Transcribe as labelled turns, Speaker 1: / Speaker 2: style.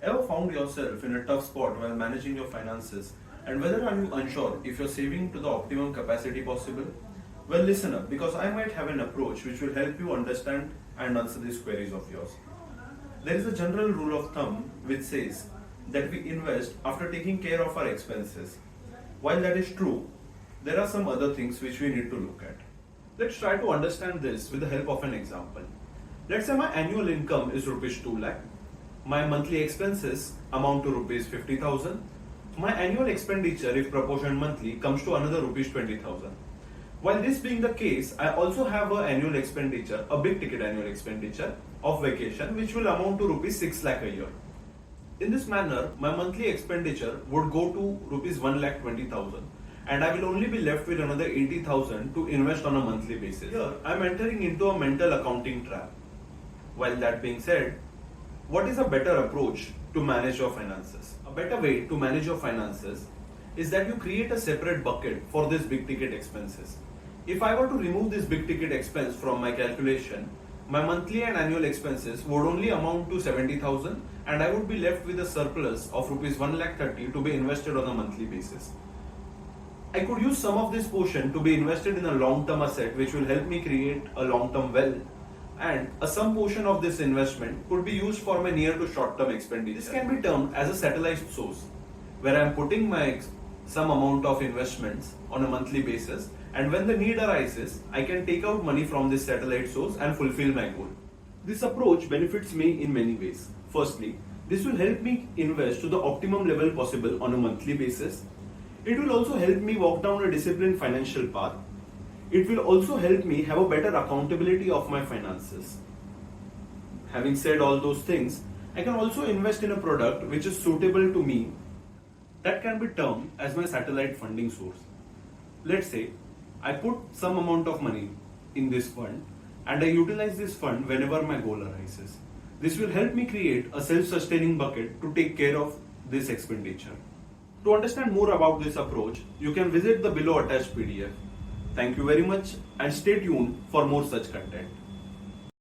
Speaker 1: Ever found yourself in a tough spot while managing your finances, and whether are you unsure if you're saving to the optimum capacity possible? Well, listen up, because I might have an approach which will help you understand and answer these queries of yours. There is a general rule of thumb which says that we invest after taking care of our expenses. While that is true, there are some other things which we need to look at. Let's try to understand this with the help of an example. Let's say my annual income is rupees 2 lakh. My monthly expenses amount to rupees 50,000. My annual expenditure, if proportioned monthly, comes to another rupees 20,000. While this being the case, I also have an annual expenditure, a big ticket annual expenditure of vacation, which will amount to rupees 6 lakh a year. In this manner, my monthly expenditure would go to rupees 1,20,000, and I will only be left with another 80,000 to invest on a monthly basis. Here, I am entering into a mental accounting trap. While that being said, what is a better approach to manage your finances? A better way to manage your finances is that you create a separate bucket for these big ticket expenses. If I were to remove this big ticket expense from my calculation, my monthly and annual expenses would only amount to 70,000, and I would be left with a surplus of rupees 1,30,000 to be invested on a monthly basis. I could use some of this portion to be invested in a long-term asset which will help me create a long-term wealth, and some portion of this investment could be used for my near to short-term expenditure. This can be termed as a satellite source, where I am putting my some amount of investments on a monthly basis, and when the need arises, I can take out money from this satellite source and fulfill my goal. This approach benefits me in many ways. Firstly, this will help me invest to the optimum level possible on a monthly basis. It will also help me walk down a disciplined financial path. It will also help me have a better accountability of my finances. Having said all those things, I can also invest in a product which is suitable to me, that can be termed as my satellite funding source. Let's say I put some amount of money in this fund, and I utilize this fund whenever my goal arises. This will help me create a self-sustaining bucket to take care of this expenditure. To understand more about this approach, you can visit the below attached PDF. Thank you very much, and stay tuned for more such content.